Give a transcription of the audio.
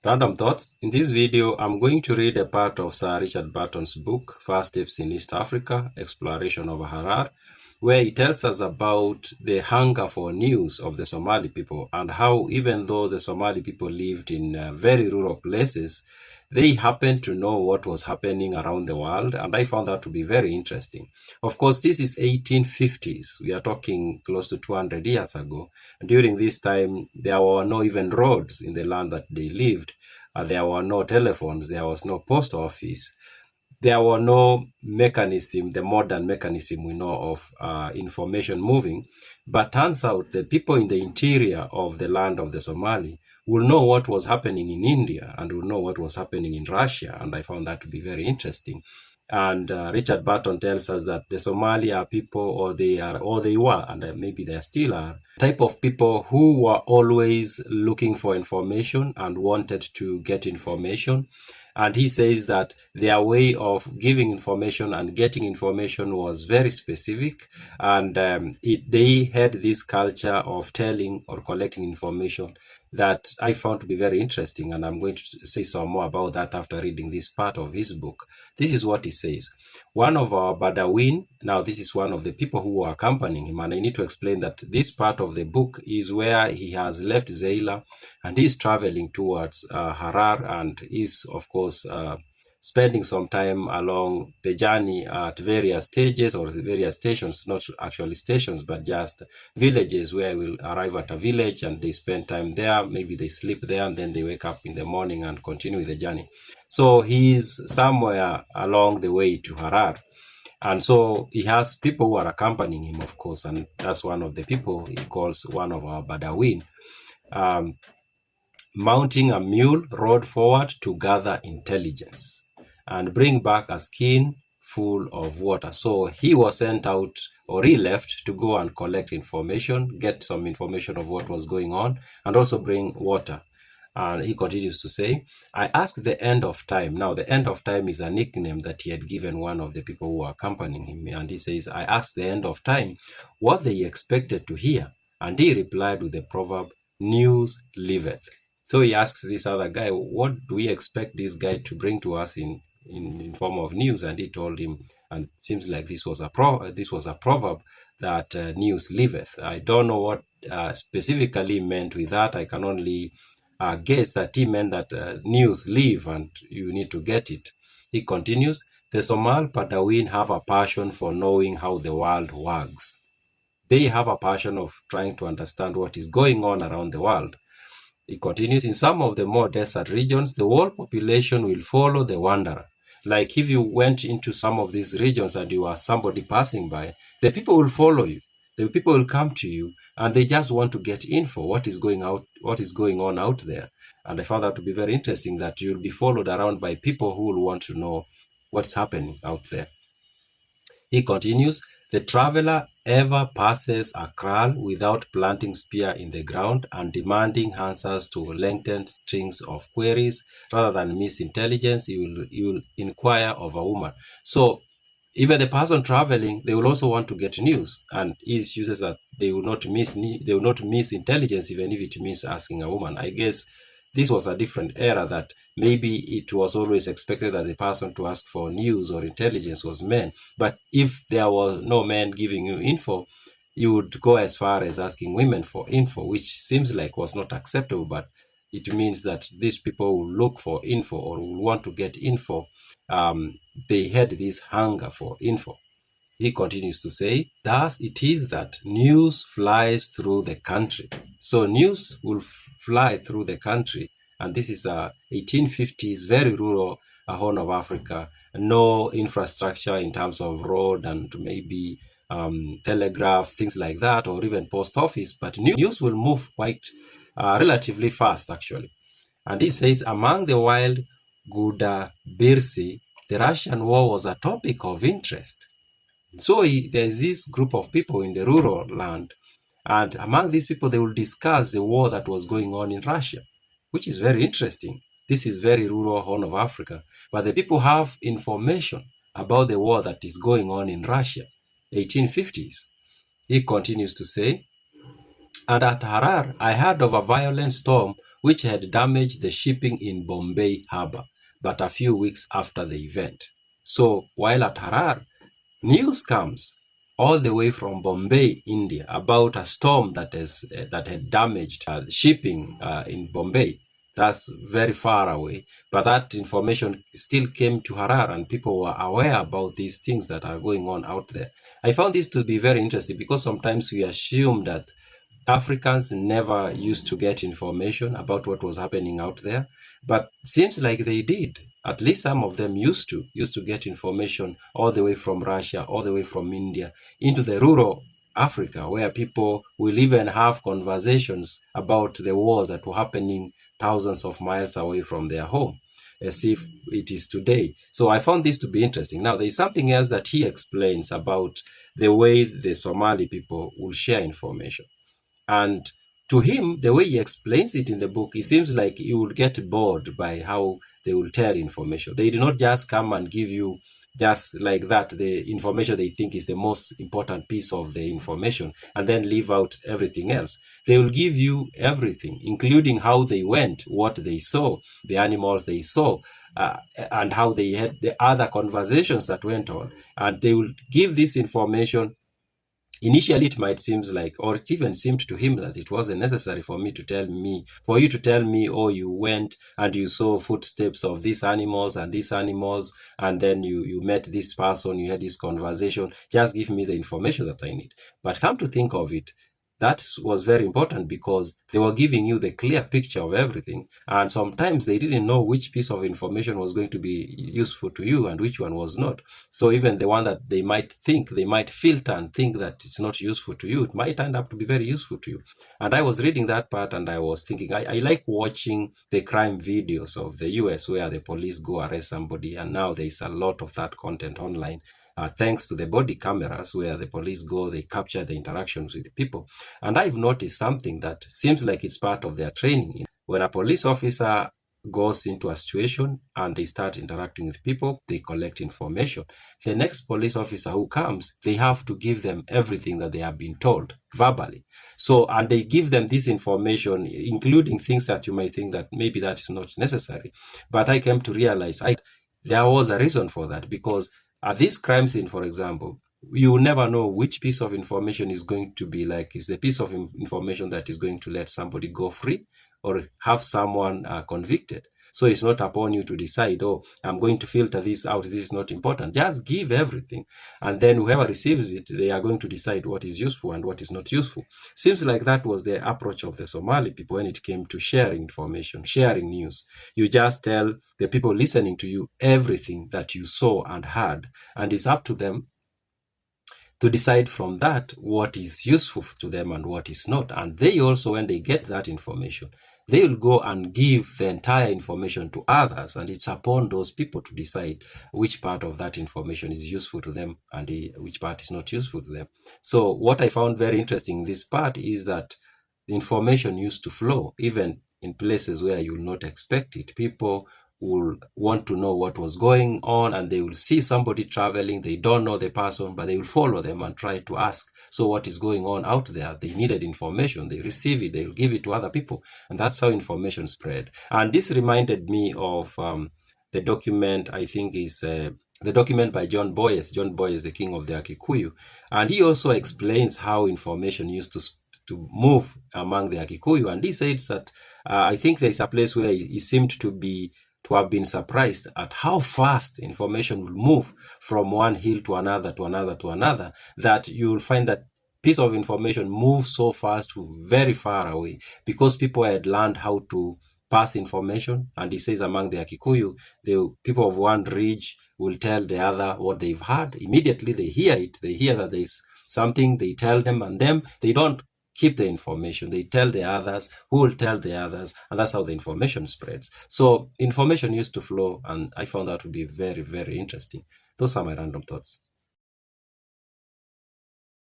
Random Thoughts. In this video, I'm going to read a part of Sir Richard Burton's book, First Steps in East Africa, Exploration of Harar, where he tells us about the hunger for news of the Somali people and how even though the Somali people lived in very rural places, they happened to know what was happening around the world, and I found that to be very interesting. Of course, this is 1850s. We are talking close to 200 years ago. During this time, there were no even roads in the land that they lived. There were no telephones. There was no post office. There were no mechanism, the modern mechanism we know of information moving. But turns out the people in the interior of the land of the Somali will know what was happening in India and will know what was happening in Russia. And I found that to be very interesting. And Richard Burton tells us that the Somali are people, or they were, and maybe they still are, type of people who were always looking for information and wanted to get information. And he says that their way of giving information and getting information was very specific, and they had this culture of telling or collecting information that I found to be very interesting, and I'm going to say some more about that after reading this part of his book. This is what he says. One of our Badawin, now this is one of the people who were accompanying him, and I need to explain that this part of the book is where he has left Zeila and he's traveling towards Harar, and is, of course, spending some time along the journey at various stages or various stations, not actually stations, but just villages where we'll arrive at a village and they spend time there. Maybe they sleep there and then they wake up in the morning and continue with the journey. So he's somewhere along the way to Harar. And so he has people who are accompanying him, of course, and that's one of the people he calls one of our Badawin. Mounting a mule, rode forward to gather intelligence and bring back a skin full of water. So he was sent out, or he left to go and collect information, get some information of what was going on, and also bring water. And he continues to say, I asked the end of time. Now, the end of time is a nickname that he had given one of the people who were accompanying him. And he says, I asked the end of time what they expected to hear. And he replied with the proverb, news liveth. So he asks this other guy, what do we expect this guy to bring to us in form of news? And he told him, and it seems like this was a proverb, that news liveth. I don't know what specifically meant with that. I can only guess that he meant that news live and you need to get it. He continues, the Somal Badawin have a passion for knowing how the world works. They have a passion of trying to understand what is going on around the world. He continues, in some of the more desert regions, the whole population will follow the wanderer. Like if you went into some of these regions and you are somebody passing by, the people will follow you. The people will come to you and they just want to get info, what is going on out there. And I found that to be very interesting, that you'll be followed around by people who will want to know what's happening out there. He continues, the traveler ever passes a kraal without planting spear in the ground and demanding answers to lengthened strings of queries. Rather than miss intelligence, you will inquire of a woman. So even the person traveling, they will also want to get news, and he uses that they will not miss intelligence, even if it means asking a woman. I guess this was a different era, that maybe it was always expected that the person to ask for news or intelligence was men. But if there was no men giving you info, you would go as far as asking women for info, which seems like was not acceptable, but it means that these people will look for info or will want to get info. They had this hunger for info. He continues to say, thus it is that news flies through the country. So news will fly through the country. And this is 1850s, very rural Horn of Africa. No infrastructure in terms of road and maybe telegraph, things like that, or even post office. But news will move quite relatively fast, actually. And he says, among the wild Guda Birsi, the Russian war was a topic of interest. So there's this group of people in the rural land, and among these people, they will discuss the war that was going on in Russia, which is very interesting. This is very rural Horn of Africa, but the people have information about the war that is going on in Russia, 1850s. He continues to say, and at Harar, I heard of a violent storm which had damaged the shipping in Bombay harbor, but a few weeks after the event. So while at Harar, news comes all the way from Bombay, India, about a storm that had damaged shipping in Bombay. That's very far away, but that information still came to Harar, and people were aware about these things that are going on out there. I found this to be very interesting because sometimes we assume that Africans never used to get information about what was happening out there, but seems like they did. At least some of them used to get information all the way from Russia, all the way from India, into the rural Africa, where people will even have conversations about the wars that were happening thousands of miles away from their home, as if it is today. So I found this to be interesting. Now, there is something else that he explains about the way the Somali people will share information. And to him, the way he explains it in the book, it seems like you will get bored by how they will tell information. They do not just come and give you just like that the information they think is the most important piece of the information and then leave out everything else. They will give you everything, including how they went, what they saw, the animals they saw, and how they had the other conversations that went on. And they will give this information. Initially, it might seem like, or it even seemed to him that it wasn't necessary for you to tell me, oh, you went and you saw footsteps of these animals, and then you met this person, you had this conversation. Just give me the information that I need. But come to think of it, that was very important because they were giving you the clear picture of everything. And sometimes they didn't know which piece of information was going to be useful to you and which one was not. So even the one that they might filter and think that it's not useful to you, it might end up to be very useful to you. And I was reading that part and I was thinking, I like watching the crime videos of the US where the police go arrest somebody. And now there's a lot of that content online. Thanks to the body cameras where the police go, they capture the interactions with the people. And I've noticed something that seems like it's part of their training. When a police officer goes into a situation and they start interacting with people, they collect information. The next police officer who comes, they have to give them everything that they have been told verbally. So, and they give them this information, including things that you might think that maybe that is not necessary. But I came to realize there was a reason for that, because at this crime scene, for example, you will never know which piece of information is going to be is the piece of information that is going to let somebody go free or have someone convicted. So it's not upon you to decide, oh, I'm going to filter this out, this is not important. Just give everything. And then whoever receives it, they are going to decide what is useful and what is not useful. Seems like that was the approach of the Somali people when it came to sharing information, sharing news. You just tell the people listening to you everything that you saw and heard, and it's up to them to decide from that what is useful to them and what is not. And they also, when they get that information, they will go and give the entire information to others, and it's upon those people to decide which part of that information is useful to them and which part is not useful to them. So what I found very interesting in this part is that the information used to flow, even in places where you will not expect it. People will want to know what was going on, and they will see somebody traveling. They don't know the person, but they will follow them and try to ask, so what is going on out there? They needed information. They receive it. They will give it to other people. And that's how information spread. And this reminded me of the document, I think is the document by John Boyes. John Boyes, the king of the Akikuyu. And he also explains how information used to move among the Akikuyu. And he says that I think there's a place where he seemed to have been surprised at how fast information will move from one hill to another, that you will find that piece of information moves so fast to very far away because people had learned how to pass information. And he says among the Akikuyu, the people of one ridge will tell the other what they've heard. Immediately they hear it. They hear that there's something, they tell them, and them, they don't keep the information. They tell the others, who will tell the others, and that's how the information spreads. So information used to flow, and I found that to be very, very interesting. Those are my random thoughts.